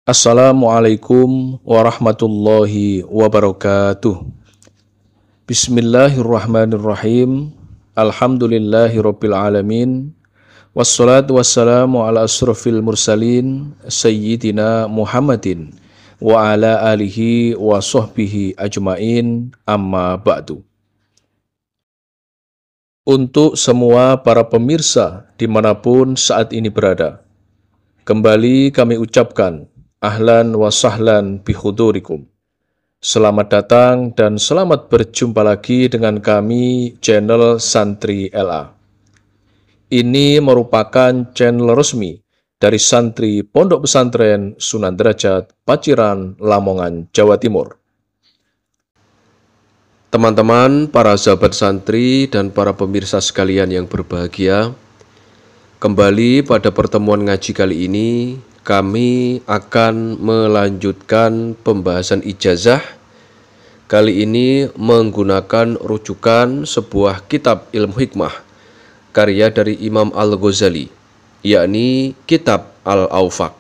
Assalamualaikum warahmatullahi wabarakatuh. Bismillahirrahmanirrahim. Alhamdulillahirabbil alamin. Wassalatu wassalamu ala asrofil mursalin sayyidina Muhammadin wa ala alihi wa sahbihi ajmain, amma ba'du. Untuk semua para pemirsa dimanapun saat ini berada, kembali kami ucapkan ahlan wa sahlan bihudurikum. Selamat datang dan selamat berjumpa lagi dengan kami, channel Santri LA. Ini merupakan channel resmi dari Santri Pondok Pesantren Sunan Derajat, Paciran, Lamongan, Jawa Timur. Teman-teman, para sahabat santri dan para pemirsa sekalian yang berbahagia, kembali pada pertemuan ngaji kali ini, kami akan melanjutkan pembahasan ijazah. Kali ini menggunakan rujukan sebuah kitab ilmu hikmah karya dari Imam Al-Ghazali, yakni Kitab Al-Awfaq.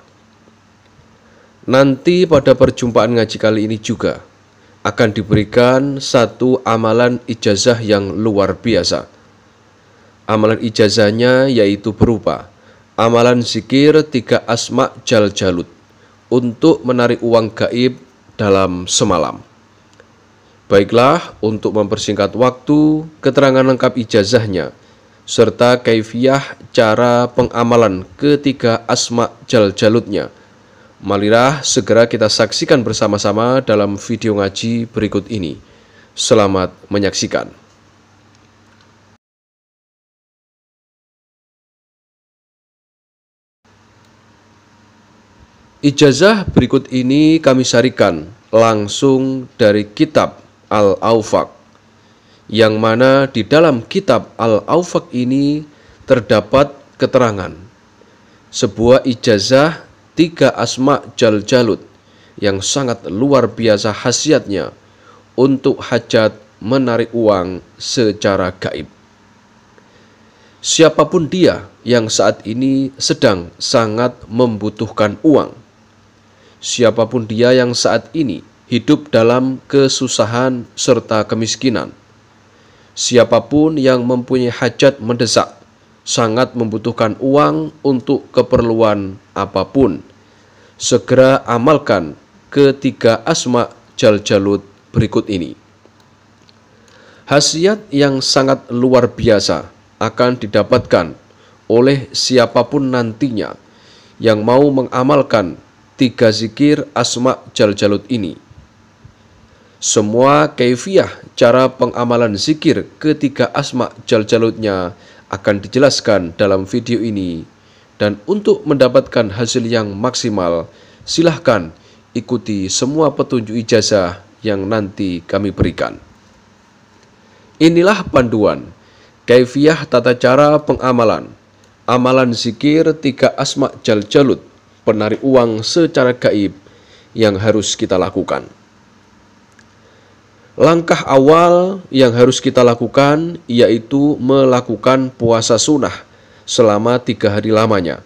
Nanti pada perjumpaan ngaji kali ini juga akan diberikan satu amalan ijazah yang luar biasa. Amalan ijazahnya yaitu berupa amalan zikir 3 asma jal jalut untuk menarik uang gaib dalam semalam. Baiklah, untuk mempersingkat waktu, keterangan lengkap ijazahnya serta kaifiyah cara pengamalan ketiga asma jal jalutnya, marilah segera kita saksikan bersama-sama dalam video ngaji berikut ini. Selamat menyaksikan. Ijazah berikut ini kami sarikan langsung dari Kitab Al-Awfaq, yang mana di dalam Kitab Al-Awfaq ini terdapat keterangan sebuah ijazah 3 asma jal jalut yang sangat luar biasa khasiatnya untuk hajat menarik uang secara gaib. Siapapun dia yang saat ini sedang sangat membutuhkan uang, siapapun dia yang saat ini hidup dalam kesusahan serta kemiskinan, siapapun yang mempunyai hajat mendesak, sangat membutuhkan uang untuk keperluan apapun, segera amalkan ketiga asma jal jalut berikut ini. Khasiat yang sangat luar biasa akan didapatkan oleh siapapun nantinya yang mau mengamalkan 3 zikir asma jal jalut ini. Semua kaifiyah cara pengamalan zikir ketiga asma jal jalutnya akan dijelaskan dalam video ini, dan untuk mendapatkan hasil yang maksimal, silahkan ikuti semua petunjuk ijazah yang nanti kami berikan. Inilah panduan kaifiyah tata cara pengamalan amalan zikir 3 asma jal jalut penarik uang secara gaib yang harus kita lakukan. Langkah awal yang harus kita lakukan yaitu melakukan puasa sunnah selama 3 hari lamanya.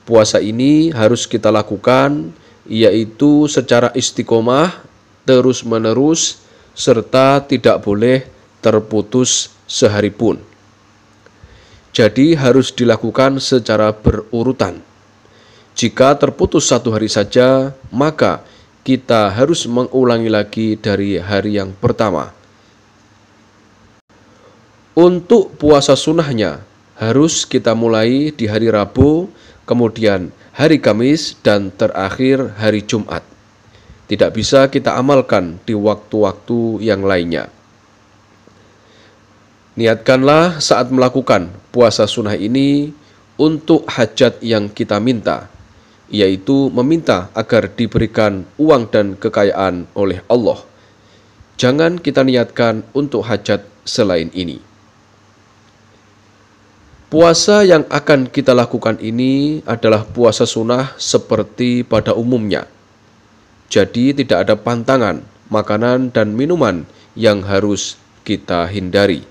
Puasa ini harus kita lakukan yaitu secara istiqomah, terus menerus, serta tidak boleh terputus sehari pun. Jadi harus dilakukan secara berurutan. Jika terputus 1 hari saja, maka kita harus mengulangi lagi dari hari yang pertama. Untuk puasa sunnahnya harus kita mulai di hari Rabu, kemudian hari Kamis, dan terakhir hari Jumat. Tidak bisa kita amalkan di waktu-waktu yang lainnya. Niatkanlah saat melakukan puasa sunnah ini untuk hajat yang kita minta, yaitu meminta agar diberikan uang dan kekayaan oleh Allah. Jangan kita niatkan untuk hajat selain ini. Puasa yang akan kita lakukan ini adalah puasa sunnah seperti pada umumnya. Jadi tidak ada pantangan, makanan dan minuman yang harus kita hindari.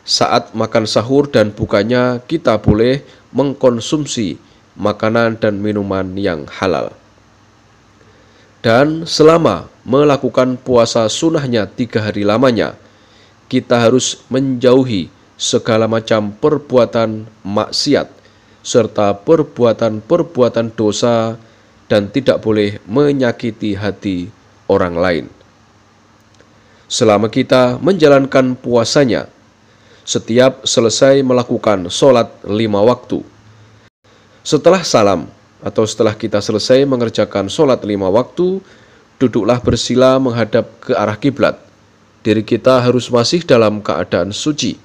Saat makan sahur dan bukanya kita boleh mengkonsumsi makanan dan minuman yang halal. Dan selama melakukan puasa sunnahnya 3 hari lamanya, kita harus menjauhi segala macam perbuatan maksiat, serta perbuatan-perbuatan dosa, dan tidak boleh menyakiti hati orang lain. Selama kita menjalankan puasanya, setiap selesai melakukan sholat 5 waktu, setelah salam atau setelah kita selesai mengerjakan sholat 5 waktu, duduklah bersila menghadap ke arah kiblat. Diri kita harus masih dalam keadaan suci.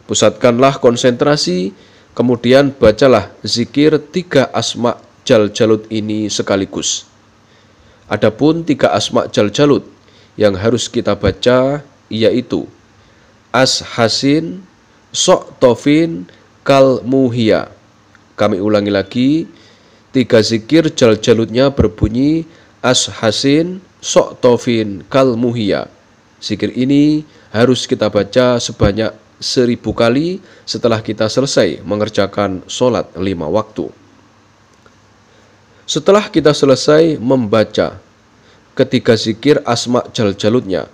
Pusatkanlah konsentrasi, kemudian bacalah zikir 3 asma jal jalud ini sekaligus. Adapun 3 asma jal jalud yang harus kita baca yaitu As-Hasin, Sok-Tofin, Kal-Muhia. Kami ulangi lagi, 3 zikir jal jaludnya berbunyi As-Hasin, Sok-Tofin, Kal-Muhia. Zikir ini harus kita baca sebanyak 1000 kali setelah kita selesai mengerjakan sholat 5 waktu. Setelah kita selesai membaca ketiga zikir asma jal jaludnya,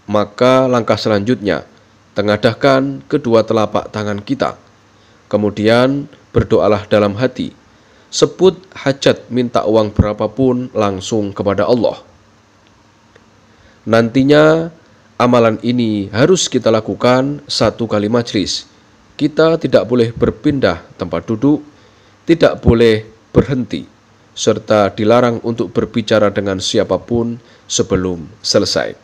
maka langkah selanjutnya, tengadahkan kedua telapak tangan kita. Kemudian berdoalah dalam hati, sebut hajat, minta uang berapapun langsung kepada Allah. Nantinya amalan ini harus kita lakukan 1 kali majlis. Kita tidak boleh berpindah tempat duduk, tidak boleh berhenti, serta dilarang untuk berbicara dengan siapapun sebelum selesai.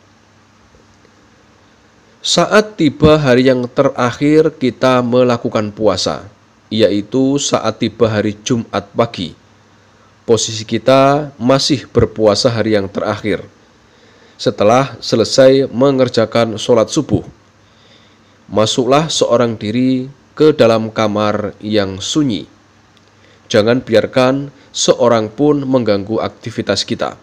Saat tiba hari yang terakhir kita melakukan puasa, yaitu saat tiba hari Jumat pagi, posisi kita masih berpuasa hari yang terakhir. Setelah selesai mengerjakan sholat subuh, masuklah seorang diri ke dalam kamar yang sunyi. Jangan biarkan seorang pun mengganggu aktivitas kita.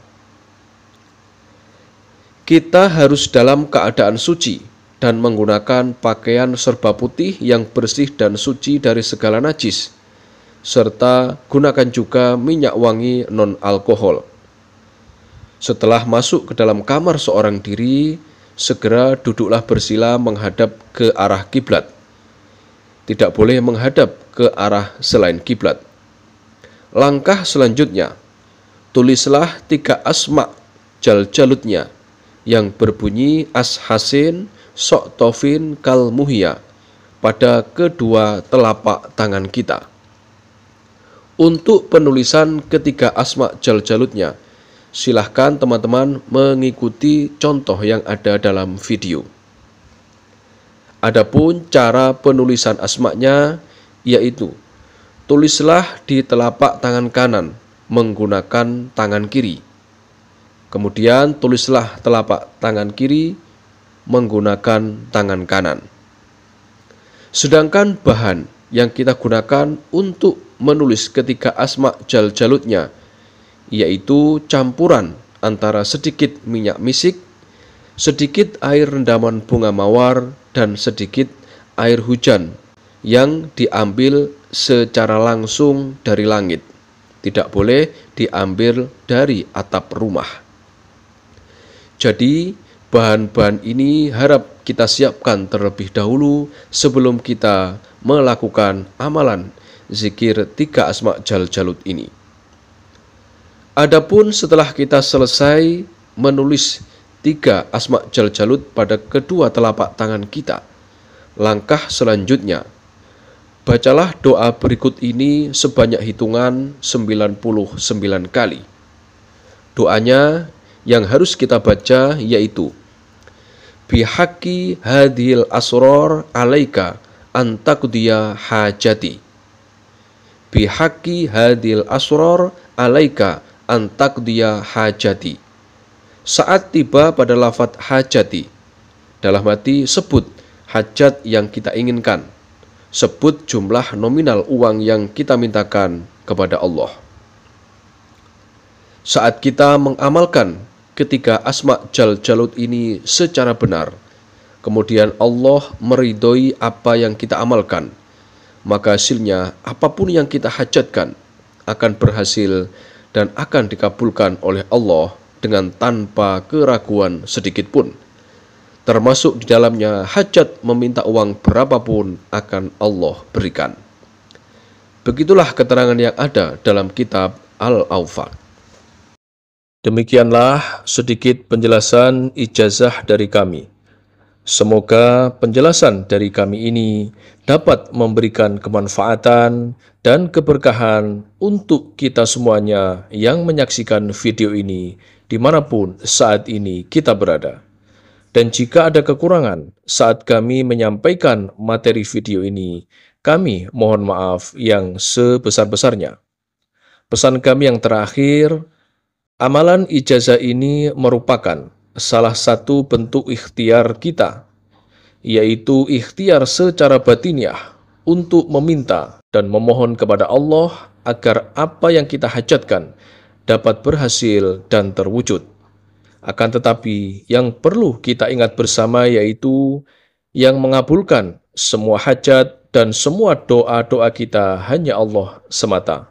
Kita harus dalam keadaan suci dan menggunakan pakaian serba putih yang bersih dan suci dari segala najis, serta gunakan juga minyak wangi non-alkohol. Setelah masuk ke dalam kamar seorang diri, segera duduklah bersila menghadap ke arah kiblat. Tidak boleh menghadap ke arah selain kiblat. Langkah selanjutnya, tulislah 3 asma jal jaludnya yang berbunyi As-Hasin, Sok-Tofin, Kal-Muhia pada kedua telapak tangan kita. Untuk penulisan ketiga asma jal jaludnya, silahkan teman-teman mengikuti contoh yang ada dalam video. Adapun cara penulisan asmanya yaitu tulislah di telapak tangan kanan menggunakan tangan kiri. Kemudian tulislah telapak tangan kiri menggunakan tangan kanan. Sedangkan bahan yang kita gunakan untuk menulis ketiga asma jal jaludnya yaitu campuran antara sedikit minyak misik, sedikit air rendaman bunga mawar, dan sedikit air hujan yang diambil secara langsung dari langit. Tidak boleh diambil dari atap rumah. Jadi bahan-bahan ini harap kita siapkan terlebih dahulu sebelum kita melakukan amalan zikir 3 asma jal jalud ini. Adapun setelah kita selesai menulis 3 asma jal jalud pada kedua telapak tangan kita, langkah selanjutnya, bacalah doa berikut ini sebanyak hitungan 99 kali. Doanya yang harus kita baca yaitu Bihaqi hadhil asror alaika antakudiya hajati. Bihaqi hadhil asror alaika antakudiya hajati. Saat tiba pada lafadz hajati, dalam hati sebut hajat yang kita inginkan. Sebut jumlah nominal uang yang kita mintakan kepada Allah. Saat kita mengamalkan ketiga asma jal jalud ini secara benar, kemudian Allah meridhoi apa yang kita amalkan, maka hasilnya apapun yang kita hajatkan akan berhasil dan akan dikabulkan oleh Allah dengan tanpa keraguan sedikit pun. Termasuk di dalamnya hajat meminta uang berapapun akan Allah berikan. Begitulah keterangan yang ada dalam kitab Al-Awfaq. Demikianlah sedikit penjelasan ijazah dari kami. Semoga penjelasan dari kami ini dapat memberikan kemanfaatan dan keberkahan untuk kita semuanya yang menyaksikan video ini dimanapun saat ini kita berada. Dan jika ada kekurangan saat kami menyampaikan materi video ini, kami mohon maaf yang sebesar-besarnya. Pesan kami yang terakhir, amalan ijazah ini merupakan salah satu bentuk ikhtiar kita, yaitu ikhtiar secara batiniah untuk meminta dan memohon kepada Allah agar apa yang kita hajatkan dapat berhasil dan terwujud. Akan tetapi yang perlu kita ingat bersama yaitu yang mengabulkan semua hajat dan semua doa-doa kita hanya Allah semata.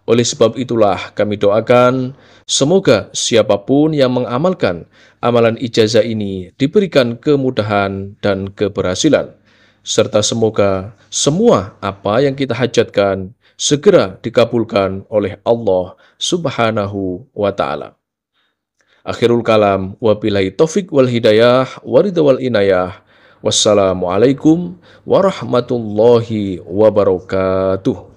Oleh sebab itulah kami doakan semoga siapapun yang mengamalkan amalan ijazah ini diberikan kemudahan dan keberhasilan, serta semoga semua apa yang kita hajatkan segera dikabulkan oleh Allah Subhanahu wa Ta'ala. Akhirul kalam, wabillahi taufik wal hidayah, waridha wal inayah. Wassalamualaikum warahmatullahi wabarakatuh.